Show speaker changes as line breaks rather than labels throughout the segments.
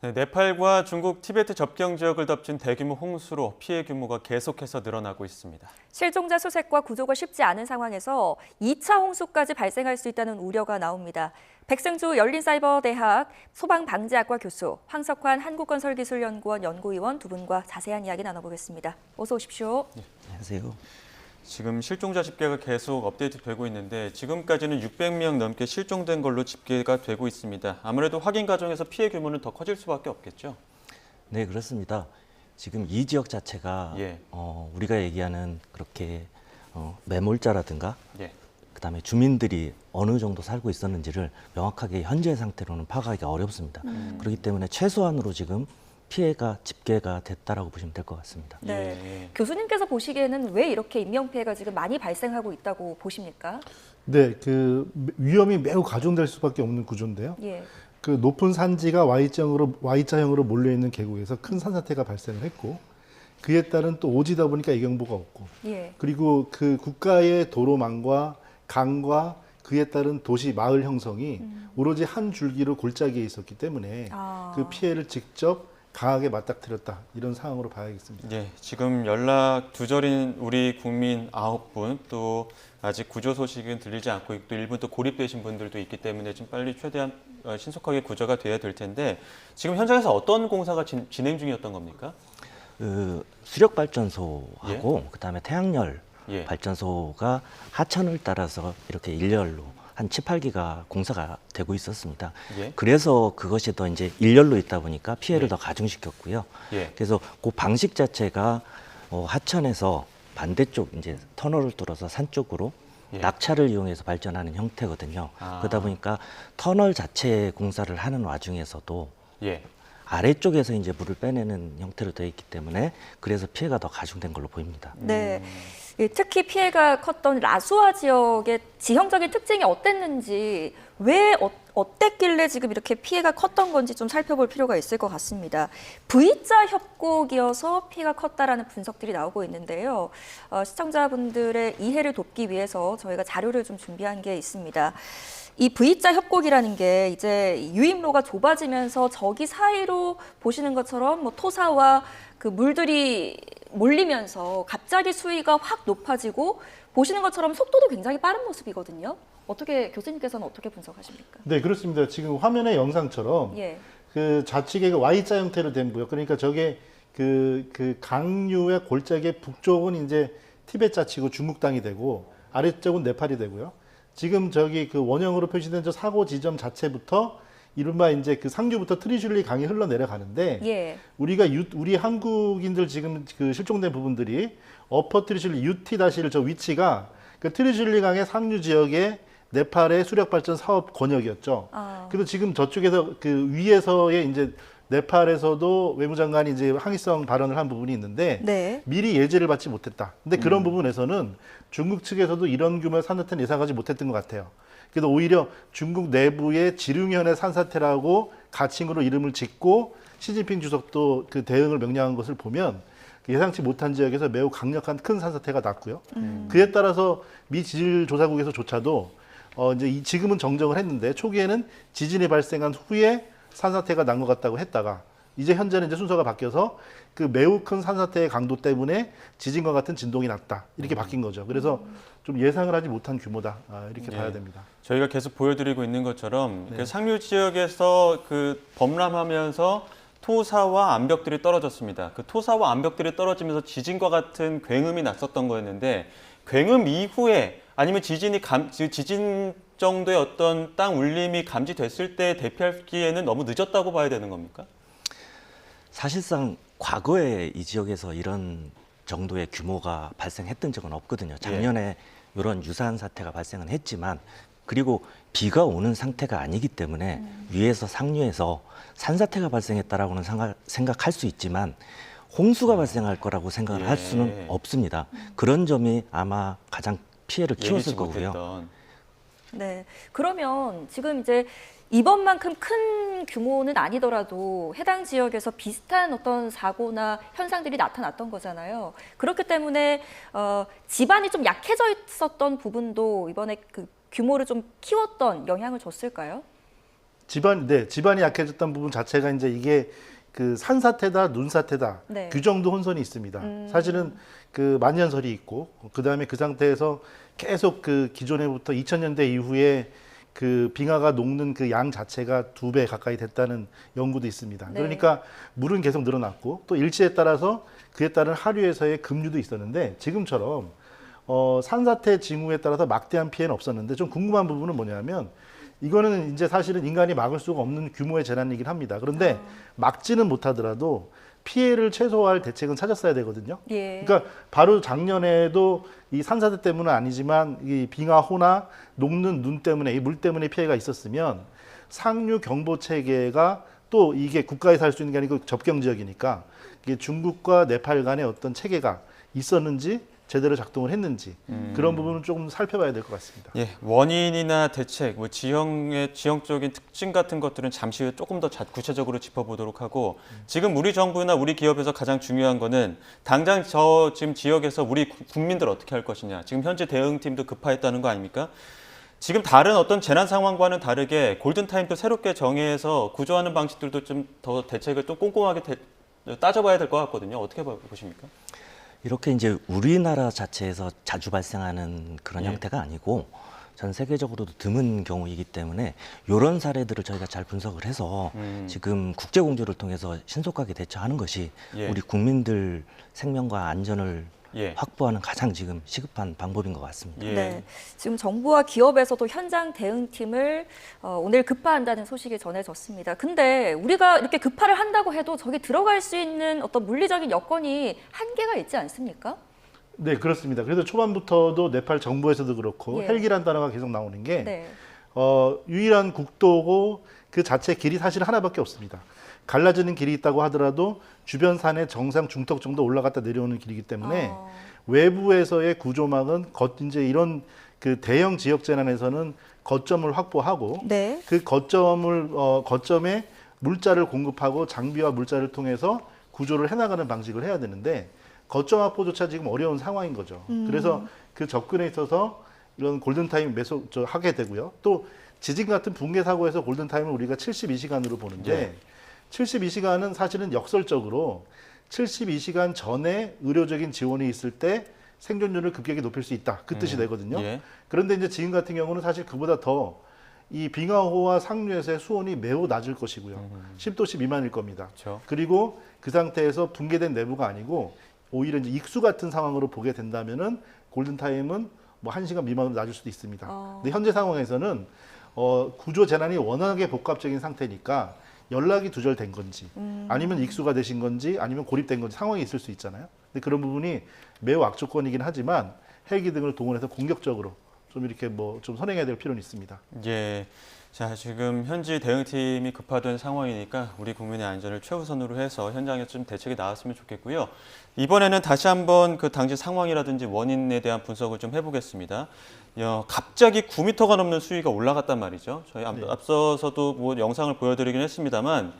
네, 네팔과 중국 티베트 접경 지역을 덮친 대규모 홍수로 피해 규모가 계속해서 늘어나고 있습니다.
실종자 수색과 구조가 쉽지 않은 상황에서 2차 홍수까지 발생할 수 있다는 우려가 나옵니다. 백승주 열린사이버대학 소방방재학과 교수, 황석환 한국건설기술연구원 연구위원 두 분과 자세한 이야기 나눠보겠습니다. 어서 오십시오.
네, 안녕하세요.
지금 실종자 집계가 계속 업데이트되고 있는데 지금까지는 600명 넘게 실종된 걸로 집계가 되고 있습니다. 아무래도 확인 과정에서 피해 규모는 더 커질 수밖에 없겠죠?
네, 그렇습니다. 지금 이 지역 자체가 우리가 얘기하는 그렇게 매몰자라든가 그다음에 주민들이 어느 정도 살고 있었는지를 명확하게 현재 상태로는 파악하기가 어렵습니다. 그렇기 때문에 최소한으로 지금 피해가 집계가 됐다라고 보시면 될 것 같습니다.
네. 교수님께서 보시기에는 왜 이렇게 인명피해가 지금 많이 발생하고 있다고 보십니까?
네, 그 위험이 매우 가중될 수밖에 없는 구조인데요. 그 높은 산지가 Y자형으로 몰려 있는 계곡에서 큰 산사태가 발생을 했고, 그에 따른 또 오지다 보니까 예경보가 없고, 그리고 그 국가의 도로망과 강과 그에 따른 도시 마을 형성이 오로지 한 줄기로 골짜기에 있었기 때문에 그 피해를 직접 강하게 맞닥뜨렸다, 이런 상황으로 봐야겠습니다.
네, 지금 연락 두절인 우리 국민 9분, 또 아직 구조 소식은 들리지 않고 또 일부 또 고립되신 분들도 있기 때문에 좀 빨리 최대한 신속하게 구조가 돼야 될 텐데 지금 현장에서 어떤 공사가 진행 중이었던 겁니까?
수력 발전소하고 그다음에 태양열 발전소가 하천을 따라서 이렇게 일렬로 한 7, 8기가 공사가 되고 있었습니다. 그래서 그것이 더 이제 일렬로 있다 보니까 피해를 더 가중시켰고요. 그래서 그 방식 자체가 하천에서 반대쪽 이제 터널을 뚫어서 산 쪽으로 낙차를 이용해서 발전하는 형태거든요. 그러다 보니까 터널 자체 공사를 하는 와중에서도 아래쪽에서 이제 물을 빼내는 형태로 되어 있기 때문에 그래서 피해가 더 가중된 걸로 보입니다.
네. 특히 피해가 컸던 라수아 지역의 지형적인 특징이 어땠는지, 왜 어땠길래 지금 이렇게 피해가 컸던 건지 좀 살펴볼 필요가 있을 것 같습니다. V자 협곡이어서 피해가 컸다라는 분석들이 나오고 있는데요. 시청자분들의 이해를 돕기 위해서 저희가 자료를 좀 준비한 게 있습니다. 이 V자 협곡이라는 게 이제 유입로가 좁아지면서 저기 사이로 보시는 것처럼 뭐 토사와 그 물들이 몰리면서 갑자기 수위가 확 높아지고 보시는 것처럼 속도도 굉장히 빠른 모습이거든요. 교수님께서는 어떻게 분석하십니까?
네, 그렇습니다. 지금 화면의 영상처럼 그 좌측에 Y자 형태로 된 부역, 그러니까 저게 그 강류의 골짜기의 북쪽은 이제 티베트 자치고 중국 땅이 되고 아래쪽은 네팔이 되고요. 지금 저기 그 원형으로 표시된 저 사고 지점 자체부터 이른바 이제 그 상류부터 트리슐리 강이 흘러 내려가는데 우리 한국인들 지금 그 실종된 부분들이 어퍼 트리슐리 UT-1저 위치가 그 트리슐리 강의 상류 지역의 네팔의 수력 발전 사업 권역이었죠. 그래서 지금 저쪽에서 그 위에서의 이제 네팔에서도 외무장관이 이제 항의성 발언을 한 부분이 있는데 미리 예제를 받지 못했다. 근데 그런 부분에서는 중국 측에서도 이런 규모의 산사태는 예상하지 못했던 것 같아요. 그래서 오히려 중국 내부의 지룡현의 산사태라고 가칭으로 이름을 짓고 시진핑 주석도 그 대응을 명령한 것을 보면 예상치 못한 지역에서 매우 강력한 큰 산사태가 났고요. 그에 따라서 미 지질조사국에서조차도 이제 지금은 정정을 했는데 초기에는 지진이 발생한 후에 산사태가 난 것 같다고 했다가 이제 현재는 이제 순서가 바뀌어서 그 매우 큰 산사태의 강도 때문에 지진과 같은 진동이 났다, 이렇게 바뀐 거죠. 그래서 좀 예상을 하지 못한 규모다, 이렇게 봐야 됩니다.
저희가 계속 보여드리고 있는 것처럼 그 상류 지역에서 그 범람하면서 토사와 암벽들이 떨어졌습니다. 그 토사와 암벽들이 떨어지면서 지진과 같은 굉음이 났었던 거였는데 굉음 이후에 아니면 지진 정도의 어떤 땅 울림이 감지됐을 때 대피하기에는 너무 늦었다고 봐야 되는 겁니까?
사실상 과거에 이 지역에서 이런 정도의 규모가 발생했던 적은 없거든요. 작년에 이런 유사한 사태가 발생은 했지만, 그리고 비가 오는 상태가 아니기 때문에 위에서 상류에서 산사태가 발생했다라고는 생각할 수 있지만 홍수가 발생할 거라고 생각을 할 수는 없습니다. 그런 점이 아마 가장 피해를 키웠을 거고요.
네, 그러면 지금 이제 이번만큼 큰 규모는 아니더라도 해당 지역에서 비슷한 어떤 사고나 현상들이 나타났던 거잖아요. 그렇기 때문에 지반이 좀 약해져 있었던 부분도 이번에 그 규모를 좀 키웠던 영향을 줬을까요?
지반이 약해졌던 부분 자체가 이제 이게 그 산사태다, 눈사태다
네.
규정도 혼선이 있습니다. 사실은 그 만년설이 있고 그 다음에 그 상태에서 계속 그 기존에부터 2000년대 이후에 그 빙하가 녹는 그 양 자체가 2배 가까이 됐다는 연구도 있습니다.
네.
그러니까 물은 계속 늘어났고 또 일치에 따라서 그에 따른 하류에서의 급류도 있었는데 지금처럼 산사태 징후에 따라서 막대한 피해는 없었는데 좀 궁금한 부분은 뭐냐면 이거는 이제 사실은 인간이 막을 수가 없는 규모의 재난이긴 합니다. 그런데 막지는 못하더라도 피해를 최소화할 대책은 찾았어야 되거든요.
예.
그러니까 바로 작년에도 이 산사태 때문은 아니지만 이 빙하호나 녹는 눈 때문에 이 물 때문에 피해가 있었으면 상류 경보 체계가 또 이게 국가에서 할 수 있는 게 아니고 접경 지역이니까 이게 중국과 네팔 간의 어떤 체계가 있었는지 제대로 작동을 했는지 그런 부분은 조금 살펴봐야 될 것 같습니다.
예, 원인이나 대책, 뭐 지형적인 특징 같은 것들은 잠시 후에 조금 더 구체적으로 짚어보도록 하고 지금 우리 정부나 우리 기업에서 가장 중요한 거는 당장 지금 지역에서 우리 국민들 어떻게 할 것이냐. 지금 현재 대응팀도 급파했다는 거 아닙니까? 지금 다른 어떤 재난 상황과는 다르게 골든타임도 새롭게 정해서 구조하는 방식들도 좀 더 대책을 또 꼼꼼하게 따져봐야 될 것 같거든요. 어떻게 보십니까?
이렇게 이제 우리나라 자체에서 자주 발생하는 그런
예.
형태가 아니고 전 세계적으로도 드문 경우이기 때문에 이런 사례들을 저희가 잘 분석을 해서 지금 국제 공조를 통해서 신속하게 대처하는 것이
예.
우리 국민들 생명과 안전을
예.
확보하는 가장 지금 시급한 방법인 것 같습니다.
예.
네, 지금 정부와 기업에서도 현장 대응팀을 오늘 급파한다는 소식이 전해졌습니다. 근데 우리가 이렇게 급파를 한다고 해도 저기 들어갈 수 있는 어떤 물리적인 여건이 한계가 있지 않습니까?
네, 그렇습니다. 그래서 초반부터도 네팔 정부에서도 그렇고
예.
헬기란 단어가 계속 나오는 게
네.
유일한 국도고 그 자체 길이 사실 하나밖에 없습니다. 갈라지는 길이 있다고 하더라도 주변 산의 정상 중턱 정도 올라갔다 내려오는 길이기 때문에 외부에서의 구조망은 이제 이런 그 대형 지역 재난에서는 거점을 확보하고
네.
그 거점에 물자를 공급하고 장비와 물자를 통해서 구조를 해나가는 방식을 해야 되는데 거점 확보조차 지금 어려운 상황인 거죠. 그래서 그 접근에 있어서 이런 골든타임 하게 되고요. 또 지진 같은 붕괴 사고에서 골든타임을 우리가 72시간으로 보는데
네.
72시간은 사실은 역설적으로 72시간 전에 의료적인 지원이 있을 때 생존율을 급격히 높일 수 있다. 그 뜻이 되거든요.
예.
그런데 이제 지금 같은 경우는 사실 그보다 더 이 빙하호와 상류에서의 수온이 매우 낮을 것이고요. 10도씨 미만일 겁니다.
그렇죠.
그리고 그 상태에서 붕괴된 내부가 아니고 오히려 이제 익수 같은 상황으로 보게 된다면은 골든타임은 뭐 1시간 미만으로 낮을 수도 있습니다. 근데 현재 상황에서는 구조 재난이 워낙에 복합적인 상태니까 연락이 두절된 건지 아니면 익수가 되신 건지 아니면 고립된 건지 상황이 있을 수 있잖아요. 근데 그런 부분이 매우 악조건이긴 하지만 헬기 등을 동원해서 공격적으로 좀 이렇게 뭐 좀 선행해야 될 필요는 있습니다.
예. 자, 지금 현지 대응팀이 급파된 상황이니까 우리 국민의 안전을 최우선으로 해서 현장에 좀 대책이 나왔으면 좋겠고요. 이번에는 다시 한번 그 당시 상황이라든지 원인에 대한 분석을 좀 해보겠습니다. 갑자기 9m가 넘는 수위가 올라갔단 말이죠. 저희 앞서서도 뭐 영상을 보여드리긴 했습니다만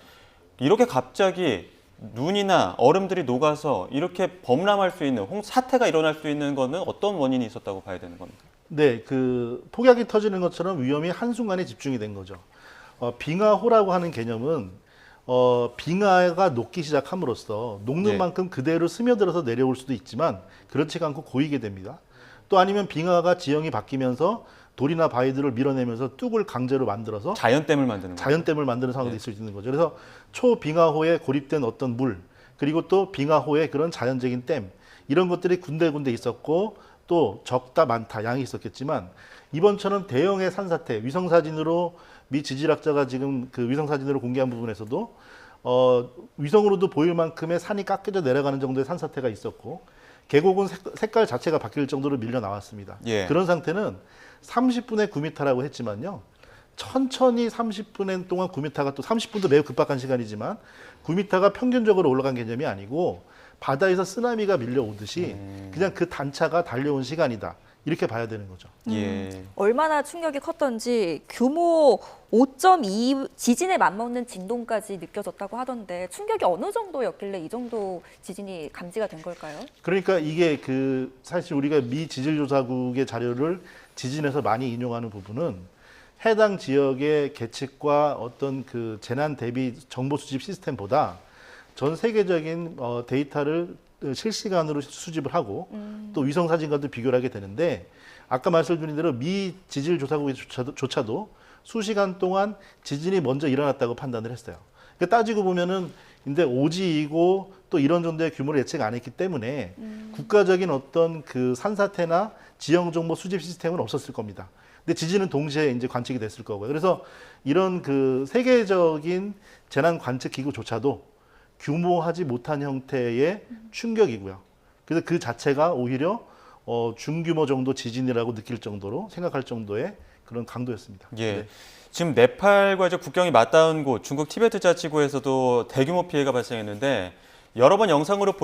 이렇게 갑자기 눈이나 얼음들이 녹아서 이렇게 범람할 수 있는 사태가 일어날 수 있는 거는 어떤 원인이 있었다고 봐야 되는 겁니까?
네, 그 폭약이 터지는 것처럼 위험이 한순간에 집중이 된 거죠. 빙하호라고 하는 개념은 빙하가 녹기 시작함으로써 녹는
네.
만큼 그대로 스며들어서 내려올 수도 있지만 그렇지가 않고 고이게 됩니다. 또 아니면 빙하가 지형이 바뀌면서 돌이나 바위들을 밀어내면서 뚝을 강제로 만들어서
자연댐을 만드는 거죠.
자연댐을 만드는 상황도 있을 수 있는 거죠. 그래서 초빙하호에 고립된 어떤 물 그리고 또 빙하호의 그런 자연적인 댐 이런 것들이 군데군데 있었고 또 적다 많다 양이 있었겠지만 이번처럼 대형의 산사태 위성사진으로 미 지질학자가 지금 그 위성사진으로 공개한 부분에서도 위성으로도 보일 만큼의 산이 깎여져 내려가는 정도의 산사태가 있었고 계곡은 색깔 자체가 바뀔 정도로 밀려 나왔습니다.
예.
그런 상태는 30분에 9m라고 했지만요. 천천히 30분 동안 9m가 또 30분도 매우 급박한 시간이지만 9m가 평균적으로 올라간 개념이 아니고 바다에서 쓰나미가 밀려오듯이 그냥 그 단차가 달려온 시간이다. 이렇게 봐야 되는 거죠.
예.
얼마나 충격이 컸던지 규모 5.2 지진에 맞먹는 진동까지 느껴졌다고 하던데 충격이 어느 정도였길래 이 정도 지진이 감지가 된 걸까요?
그러니까 이게 사실 우리가 미 지질조사국의 자료를 지진에서 많이 인용하는 부분은 해당 지역의 계측과 어떤 그 재난 대비 정보 수집 시스템보다 전 세계적인 데이터를 실시간으로 수집을 하고 또 위성 사진과도 비교를 하게 되는데 아까 말씀드린 대로 미 지질 조차도 수시간 동안 지진이 먼저 일어났다고 판단을 했어요. 그러니까 따지고 보면은 근데 오지이고 또 이런 정도의 규모를 예측 안 했기 때문에 국가적인 어떤 그 산사태나 지형 정보 수집 시스템은 없었을 겁니다. 근데 지진은 동시에 이제 관측이 됐을 거고요. 그래서 이런 그 세계적인 재난 관측 기구조차도 규모하지 못한 형태의 충격이고요. 그래서 그 자체가 오히려 중규모 정도 지진이라고 느낄 정도로 생각할 정도의 그런 강도였습니다.
예.
네.
지금 네팔과 이제 국경이 맞닿은 곳 중국 티베트 자치구에서도 대규모 피해가 발생했는데 여러 번 영상으로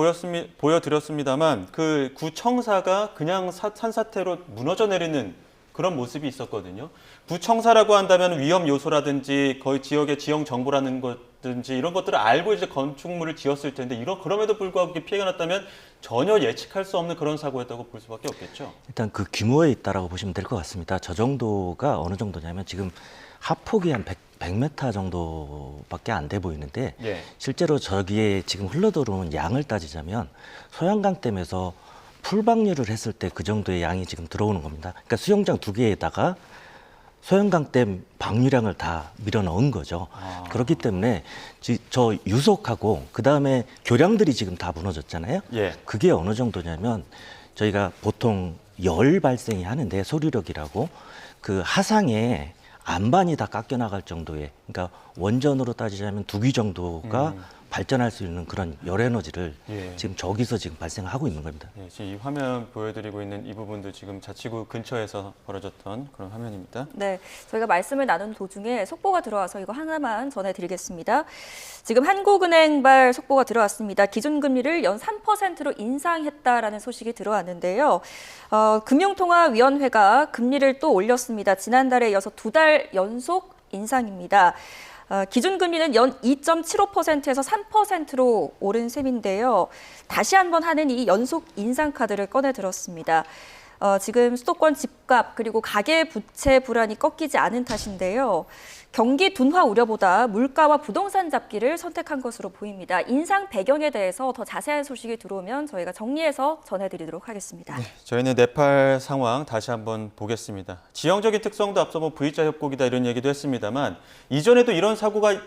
보여드렸습니다만 그 구청사가 그냥 산사태로 무너져 내리는 그런 모습이 있었거든요. 구청사라고 한다면 위험 요소라든지 거의 지역의 지형 정보라는 것든지 이런 것들을 알고 이제 건축물을 지었을 텐데 그럼에도 불구하고 피해가 났다면 전혀 예측할 수 없는 그런 사고였다고 볼 수밖에 없겠죠.
일단 그 규모에 있다라고 보시면 될 것 같습니다. 저 정도가 어느 정도냐면 지금 하폭이 한 100m 정도밖에 안 돼 보이는데
예.
실제로 저기에 지금 흘러들어오는 양을 따지자면 소양강댐에서 풀방류를 했을 때 그 정도의 양이 지금 들어오는 겁니다. 그러니까 수영장 2개에다가 소양강댐 방류량을 다 밀어 넣은 거죠. 그렇기 때문에 저 유속하고 그다음에 교량들이 지금 다 무너졌잖아요.
예.
그게 어느 정도냐면 저희가 보통 열 발생이 하는데 소류력이라고 그 하상에 안반이 다 깎여 나갈 정도의, 그러니까 원전으로 따지자면 2기 정도가 발전할 수 있는 그런 열 에너지를
예.
지금 저기서 지금 발생하고 있는 겁니다.
예, 지금 이 화면 보여드리고 있는 이 부분도 지금 자치구 근처에서 벌어졌던 그런 화면입니다.
네, 저희가 말씀을 나눈 도중에 속보가 들어와서 이거 하나만 전해드리겠습니다. 지금 한국은행발 속보가 들어왔습니다. 기준금리를 연 3%로 인상했다라는 소식이 들어왔는데요. 금융통화위원회가 금리를 또 올렸습니다. 지난달에 이어서 2달 연속 인상입니다. 기준금리는 연 2.75%에서 3%로 오른 셈인데요. 다시 한번 하는 이 연속 인상 카드를 꺼내 들었습니다. 지금 수도권 집값 그리고 가계 부채 불안이 꺾이지 않은 탓인데요. 경기 둔화 우려보다 물가와 부동산 잡기를 선택한 것으로 보입니다. 인상 배경에 대해서 더 자세한 소식이 들어오면 저희가 정리해서 전해드리도록 하겠습니다.
네, 저희는 네팔 상황 다시 한번 보겠습니다. 지형적인 특성도 앞서 V자 협곡이다 이런 얘기도 했습니다만 이전에도 이런 사고가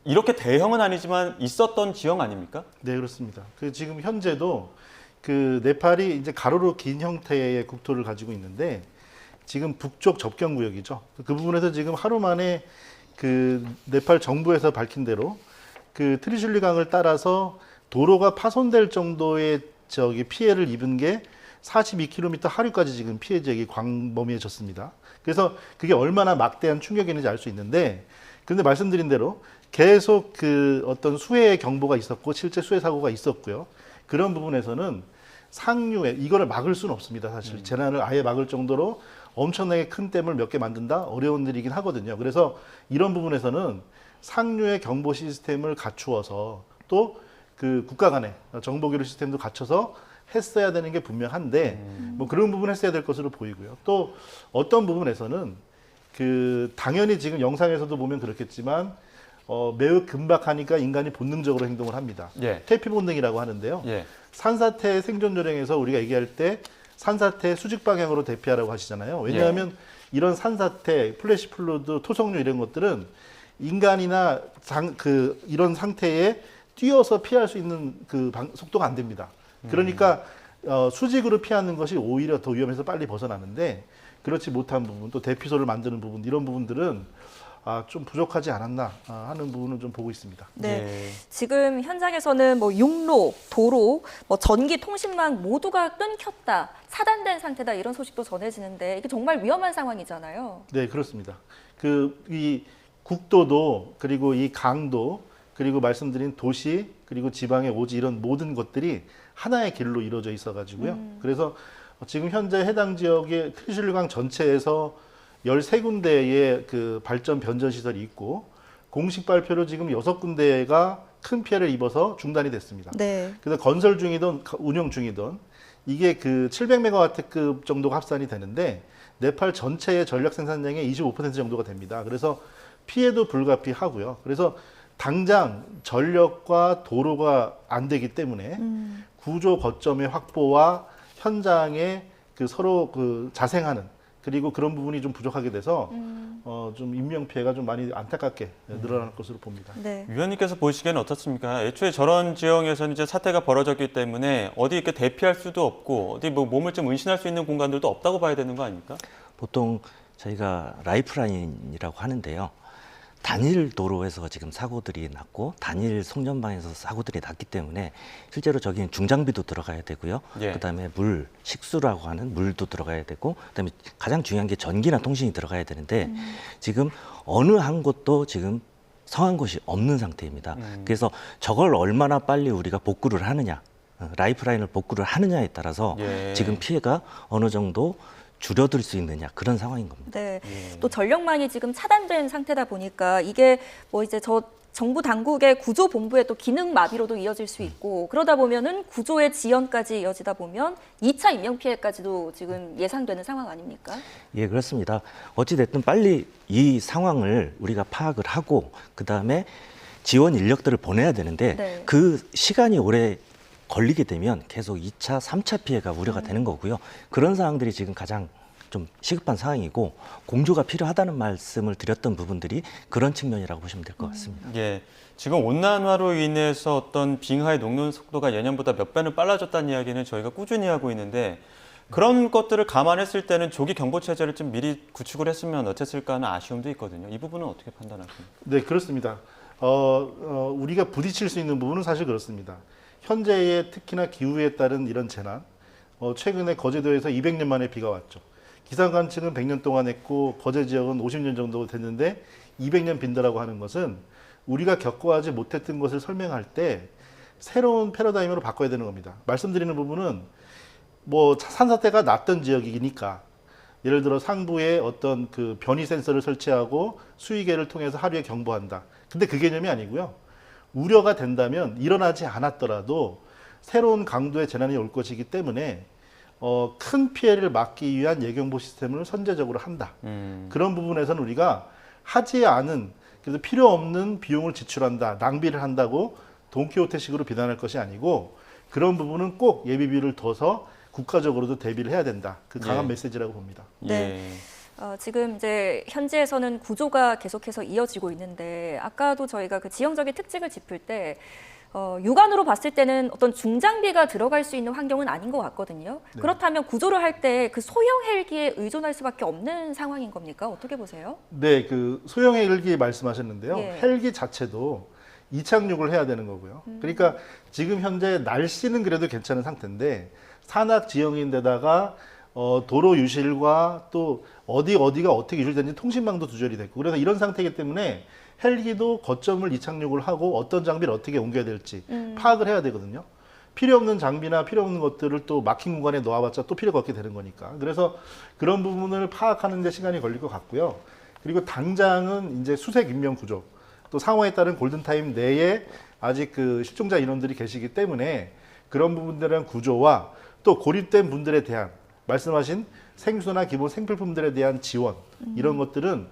이렇게 대형은 아니지만 있었던 지형 아닙니까?
네, 그렇습니다. 그 지금 현재도 그 네팔이 이제 가로로 긴 형태의 국토를 가지고 있는데 지금 북쪽 접경 구역이죠. 그 부분에서 지금 하루 만에 그 네팔 정부에서 밝힌 대로 그 트리슐리 강을 따라서 도로가 파손될 정도의 피해를 입은 게 42km 하류까지 지금 피해 지역이 광범위해졌습니다. 그래서 그게 얼마나 막대한 충격이었는지 알 수 있는데, 근데 말씀드린 대로 계속 그 어떤 수해 경보가 있었고 실제 수해 사고가 있었고요. 그런 부분에서는 상류에 이거를 막을 수는 없습니다. 사실 재난을 아예 막을 정도로 엄청나게 큰 댐을 몇 개 만든다 어려운 일이긴 하거든요. 그래서 이런 부분에서는 상류의 경보 시스템을 갖추어서 또 그 국가 간의 정보 교류 시스템도 갖춰서 했어야 되는 게 분명한데 뭐 그런 부분 했어야 될 것으로 보이고요. 또 어떤 부분에서는 그 당연히 지금 영상에서도 보면 그렇겠지만 매우 긴박하니까 인간이 본능적으로 행동을 합니다.
예.
퇴피 본능이라고 하는데요.
예. 산사태
생존 요령에서 우리가 얘기할 때 산사태 수직 방향으로 대피하라고 하시잖아요. 왜냐하면 이런 산사태, 플래시 플루드, 토성류 이런 것들은 인간이나 이런 상태에 뛰어서 피할 수 있는 속도가 안 됩니다. 그러니까 수직으로 피하는 것이 오히려 더 위험해서 빨리 벗어나는데 그렇지 못한 부분, 또 대피소를 만드는 부분 이런 부분들은 좀 부족하지 않았나 하는 부분은 좀 보고 있습니다.
네,
네.
지금 현장에서는 뭐 육로, 도로, 뭐 전기, 통신망 모두가 끊겼다, 차단된 상태다 이런 소식도 전해지는데 이게 정말 위험한 상황이잖아요.
네, 그렇습니다. 이 국도도 그리고 이 강도 그리고 말씀드린 도시 그리고 지방의 오지 이런 모든 것들이 하나의 길로 이루어져 있어가지고요. 그래서 지금 현재 해당 지역의 트리슐리강 전체에서 13군데의 그 발전 변전 시설이 있고 공식 발표로 지금 6군데가 큰 피해를 입어서 중단이 됐습니다.
네.
그래서 건설 중이든 운영 중이든 이게 그 700메가와트급 정도가 합산이 되는데 네팔 전체의 전력 생산량의 25% 정도가 됩니다. 그래서 피해도 불가피하고요. 그래서 당장 전력과 도로가 안 되기 때문에 구조 거점의 확보와 현장에 그 서로 그 자생하는 그리고 그런 부분이 좀 부족하게 돼서 좀 인명 피해가 좀 많이 안타깝게 늘어날 것으로 봅니다.
네.
위원님께서 보시기에는 어떻습니까? 애초에 저런 지형에서는 이제 사태가 벌어졌기 때문에 어디 이렇게 대피할 수도 없고 어디 뭐 몸을 좀 은신할 수 있는 공간들도 없다고 봐야 되는 거 아닙니까?
보통 저희가 라이프라인이라고 하는데요. 단일 도로에서 지금 사고들이 났고 단일 송전방에서 사고들이 났기 때문에 실제로 저기는 중장비도 들어가야 되고요.
예.
그다음에 물, 식수라고 하는 물도 들어가야 되고 그다음에 가장 중요한 게 전기나 통신이 들어가야 되는데 지금 어느 한 곳도 지금 성한 곳이 없는 상태입니다. 그래서 저걸 얼마나 빨리 우리가 복구를 하느냐, 라이프라인을 복구를 하느냐에 따라서
예.
지금 피해가 어느 정도 줄여들 수 있느냐 그런 상황인 겁니다.
네. 또 전력망이 지금 차단된 상태다 보니까 이게 뭐 이제 정부 당국의 구조 본부의 또 기능 마비로도 이어질 수 있고 그러다 보면은 구조의 지연까지 이어지다 보면 2차 인명 피해까지도 지금 예상되는 상황 아닙니까?
예, 그렇습니다. 어찌 됐든 빨리 이 상황을 우리가 파악을 하고 그다음에 지원 인력들을 보내야 되는데
네.
그 시간이 오래 걸리게 되면 계속 2차, 3차 피해가 우려가 되는 거고요. 그런 상황들이 지금 가장 좀 시급한 상황이고 공조가 필요하다는 말씀을 드렸던 부분들이 그런 측면이라고 보시면 될 것 같습니다.
예. 지금 온난화로 인해서 어떤 빙하의 녹는 속도가 예년보다 몇 배는 빨라졌다는 이야기는 저희가 꾸준히 하고 있는데 그런 것들을 감안했을 때는 조기 경보 체제를 좀 미리 구축을 했으면 어땠을까 하는 아쉬움도 있거든요. 이 부분은 어떻게 판단하십니까?
네, 그렇습니다. 우리가 부딪힐 수 있는 부분은 사실 그렇습니다. 현재의 특히나 기후에 따른 이런 재난, 최근에 거제도에서 200년 만에 비가 왔죠. 기상 관측은 100년 동안 했고 거제 지역은 50년 정도 됐는데 200년 빈다라고 하는 것은 우리가 겪어하지 못했던 것을 설명할 때 새로운 패러다임으로 바꿔야 되는 겁니다. 말씀드리는 부분은 뭐 산사태가 났던 지역이니까 예를 들어 상부에 어떤 그 변이 센서를 설치하고 수위계를 통해서 하루에 경보한다. 근데 그 개념이 아니고요. 우려가 된다면 일어나지 않았더라도 새로운 강도의 재난이 올 것이기 때문에 큰 피해를 막기 위한 예경보 시스템을 선제적으로 한다. 그런 부분에서는 우리가 하지 않은 그래서 필요 없는 비용을 지출한다, 낭비를 한다고 돈키호테식으로 비난할 것이 아니고 그런 부분은 꼭 예비비를 둬서 국가적으로도 대비를 해야 된다. 그 강한
예.
메시지라고 봅니다.
네. 지금 이제 현지에서는 구조가 계속해서 이어지고 있는데 아까도 저희가 그 지형적인 특징을 짚을 때 육안으로 봤을 때는 어떤 중장비가 들어갈 수 있는 환경은 아닌 것 같거든요.
네.
그렇다면 구조를 할 때 그 소형 헬기에 의존할 수밖에 없는 상황인 겁니까? 어떻게 보세요?
네, 그 소형 헬기 말씀하셨는데요.
예.
헬기 자체도 이착륙을 해야 되는 거고요. 그러니까 지금 현재 날씨는 그래도 괜찮은 상태인데 산악 지형인데다가 도로 유실과 또 어디가 어떻게 유실되는지 통신망도 두절이 됐고 그래서 이런 상태이기 때문에 헬기도 거점을 이착륙을 하고 어떤 장비를 어떻게 옮겨야 될지 파악을 해야 되거든요. 필요 없는 장비나 필요 없는 것들을 또 막힌 공간에 놓아봤자 또 필요가 없게 되는 거니까. 그래서 그런 부분을 파악하는 데 시간이 걸릴 것 같고요. 그리고 당장은 이제 수색 인명 구조, 또 상황에 따른 골든타임 내에 아직 그 실종자 인원들이 계시기 때문에 그런 부분들에 대한 구조와 또 고립된 분들에 대한 말씀하신 생수나 기본 생필품들에 대한 지원 이런 것들은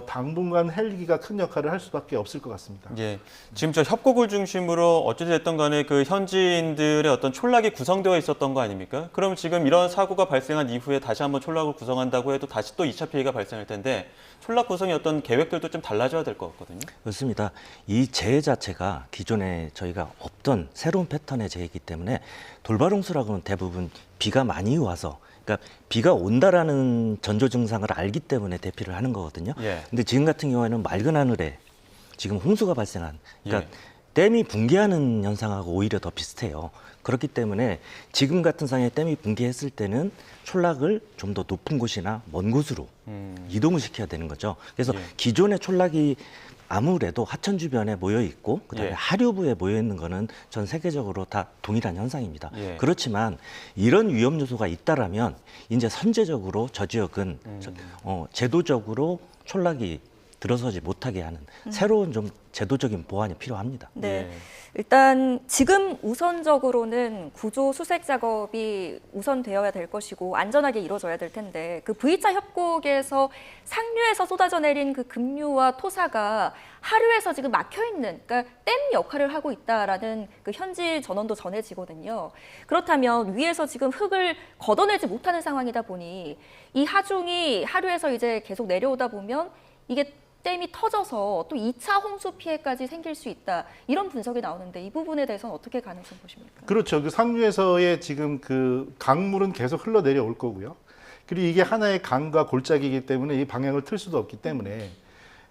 당분간 헬기가 큰 역할을 할 수밖에 없을 것 같습니다.
예, 지금 저 협곡을 중심으로 어찌됐든 간에 그 현지인들의 어떤 촌락이 구성되어 있었던 거 아닙니까? 그럼 지금 이런 사고가 발생한 이후에 다시 한번 촌락을 구성한다고 해도 다시 또 2차 피해가 발생할 텐데 촌락 구성의 어떤 계획들도 좀 달라져야 될 것 같거든요.
그렇습니다. 이 재해 자체가 기존에 저희가 없던 새로운 패턴의 재해이기 때문에 돌발홍수라고는 대부분 비가 많이 와서 그러니까 비가 온다라는 전조 증상을 알기 때문에 대피를 하는 거거든요.
예.
근데 지금 같은 경우에는 맑은 하늘에 지금 홍수가 발생한 그러니까
예.
댐이 붕괴하는 현상하고 오히려 더 비슷해요. 그렇기 때문에 지금 같은 상황에 댐이 붕괴했을 때는 촌락을 좀 더 높은 곳이나 먼 곳으로 이동을 시켜야 되는 거죠. 그래서
예.
기존의 촌락이 아무래도 하천 주변에 모여 있고 그다음에
예.
하류부에 모여 있는 거는 전 세계적으로 다 동일한 현상입니다.
예.
그렇지만 이런 위험 요소가 있다라면 이제 선제적으로 저 지역은 제도적으로 촌락이 들어서지 못하게 하는 새로운 좀 제도적인 보완이 필요합니다.
네. 일단 지금 우선적으로는 구조 수색 작업이 우선되어야 될 것이고 안전하게 이루어져야 될 텐데 그 V자 협곡에서 상류에서 쏟아져 내린 그 급류와 토사가 하류에서 지금 막혀 있는, 그러니까 댐 역할을 하고 있다라는 그 현지 전원도 전해지거든요. 그렇다면 위에서 지금 흙을 걷어내지 못하는 상황이다 보니 이 하중이 하류에서 이제 계속 내려오다 보면 이게 댐이 터져서 또 2차 홍수 피해까지 생길 수 있다. 이런 분석이 나오는데 이 부분에 대해서는 어떻게 가능성 보십니까?
그렇죠. 그 상류에서의 지금 그 강물은 계속 흘러내려올 거고요. 그리고 이게 하나의 강과 골짜기이기 때문에 이 방향을 틀 수도 없기 때문에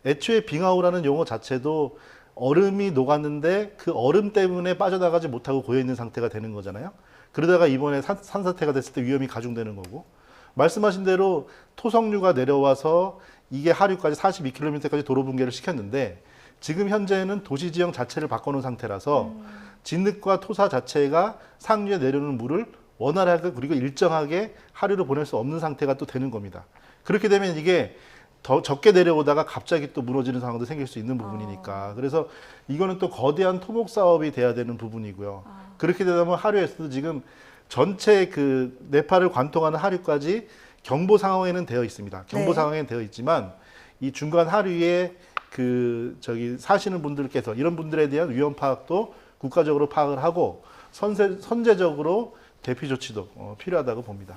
애초에 빙하우라는 용어 자체도 얼음이 녹았는데 그 얼음 때문에 빠져나가지 못하고 고여있는 상태가 되는 거잖아요. 그러다가 이번에 산사태가 됐을 때 위험이 가중되는 거고, 말씀하신 대로 토성류가 내려와서 이게 하류까지 42km까지 도로 붕괴를 시켰는데 지금 현재는 도시 지형 자체를 바꿔놓은 상태라서 진흙과 토사 자체가 상류에 내려오는 물을 원활하게 그리고 일정하게 하류로 보낼 수 없는 상태가 또 되는 겁니다. 그렇게 되면 이게 더 적게 내려오다가 갑자기 또 무너지는 상황도 생길 수 있는 부분이니까. 그래서 이거는 또 거대한 토목 사업이 돼야 되는 부분이고요. 그렇게 되면 하류에서도 지금 전체 그 네팔을 관통하는 하류까지 경보 상황에는 되어 있습니다. 경보
네.
상황에는 되어 있지만 이 중간 하류에 그 저기 사시는 분들께서 이런 분들에 대한 위험 파악도 국가적으로 파악을 하고 선제적으로 대피 조치도 필요하다고 봅니다.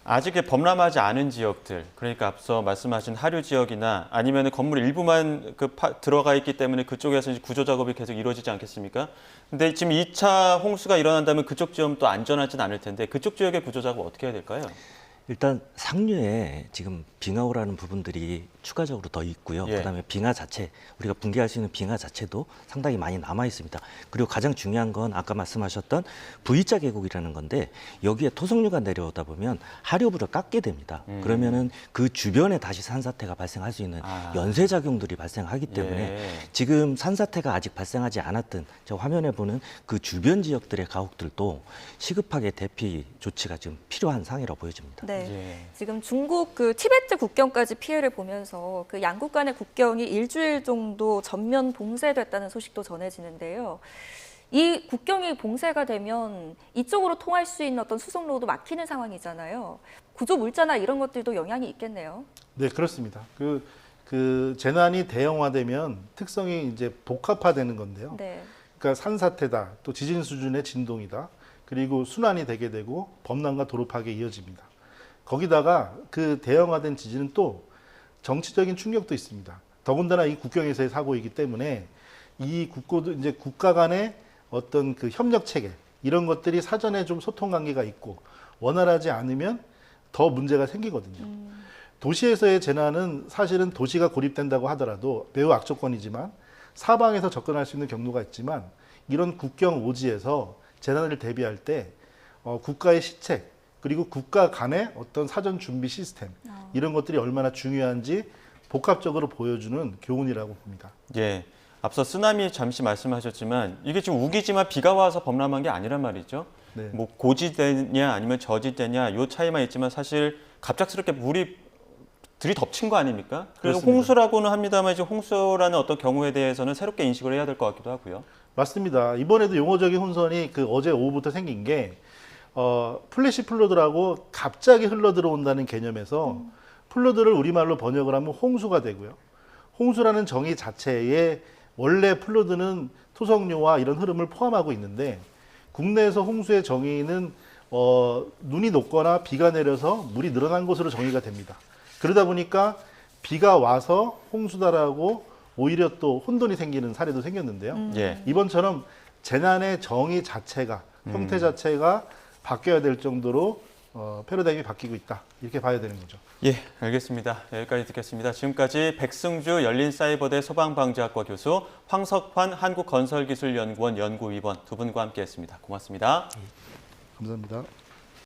아직 범람하지 않은 지역들, 그러니까 앞서 말씀하신 하류 지역이나 아니면 건물 일부만 들어가 있기 때문에 그쪽에서 이제 구조 작업이 계속 이루어지지 않겠습니까? 근데 지금 2차 홍수가 일어난다면 그쪽 지역은 또 안전하진 않을 텐데 그쪽 지역의 구조 작업 어떻게 해야 될까요?
일단 상류에 지금 빙하우라는 부분들이 추가적으로 더 있고요.
예.
그다음에 빙하 자체, 우리가 붕괴할 수 있는 빙하 자체도 상당히 많이 남아 있습니다. 그리고 가장 중요한 건 아까 말씀하셨던 V자 계곡이라는 건데 여기에 토성류가 내려오다 보면 하류부를 깎게 됩니다. 그러면은 그 주변에 다시 산사태가 발생할 수 있는 연쇄 작용들이 발생하기 때문에
예.
지금 산사태가 아직 발생하지 않았던 저 화면에 보는 그 주변 지역들의 가옥들도 시급하게 대피 조치가 지금 필요한 상황이라고 보여집니다.
네.
예.
지금 중국 그 티베트 국경까지 피해를 보면서 그 양국 간의 국경이 일주일 정도 전면 봉쇄됐다는 소식도 전해지는데요. 이 국경이 봉쇄가 되면 이쪽으로 통할 수 있는 어떤 수송로도 막히는 상황이잖아요. 구조 물자나 이런 것들도 영향이 있겠네요.
네, 그렇습니다. 그 재난이 대형화되면 특성이 이제 복합화되는 건데요.
네.
그러니까 산사태다, 또 지진 수준의 진동이다, 그리고 순환이 되게 되고 범람과 도로 파괴에 이어집니다. 거기다가 그 대형화된 지진은 또 정치적인 충격도 있습니다. 더군다나 이 국경에서의 사고이기 때문에 이 이제 국가 간의 어떤 그 협력 체계 이런 것들이 사전에 좀 소통 관계가 있고 원활하지 않으면 더 문제가 생기거든요. 도시에서의 재난은 사실은 도시가 고립된다고 하더라도 매우 악조건이지만 사방에서 접근할 수 있는 경로가 있지만 이런 국경 오지에서 재난을 대비할 때 국가의 시책 그리고 국가 간의 어떤 사전 준비 시스템 이런 것들이 얼마나 중요한지 복합적으로 보여주는 교훈이라고 봅니다.
예. 앞서 쓰나미 잠시 말씀하셨지만 이게 지금 우기지만 비가 와서 범람한 게 아니란 말이죠.
네.
뭐 고지대냐 아니면 저지대냐 요 차이만 있지만 사실 갑작스럽게 물이 들이덮친 거 아닙니까? 그래서
그렇습니다.
홍수라고는 합니다만 이제 홍수라는 어떤 경우에 대해서는 새롭게 인식을 해야 될 것 같기도 하고요.
맞습니다. 이번에도 용어적인 혼선이 그 어제 오후부터 생긴 게 플래시 플러드라고 갑자기 흘러 들어온다는 개념에서 플러드를 우리말로 번역을 하면 홍수가 되고요. 홍수라는 정의 자체에 원래 플러드는 토성류와 이런 흐름을 포함하고 있는데 국내에서 홍수의 정의는 눈이 녹거나 비가 내려서 물이 늘어난 것으로 정의가 됩니다. 그러다 보니까 비가 와서 홍수다라고 오히려 또 혼돈이 생기는 사례도 생겼는데요.
예.
이번처럼 재난의 정의 자체가 형태 자체가 바뀌어야 될 정도로 패러다임이 바뀌고 있다. 이렇게 봐야 되는 거죠.
예, 알겠습니다. 여기까지 듣겠습니다. 지금까지 백승주 열린사이버대 소방방지학과 교수, 황석환 한국건설기술연구원 연구위원 두 분과 함께했습니다. 고맙습니다.
감사합니다.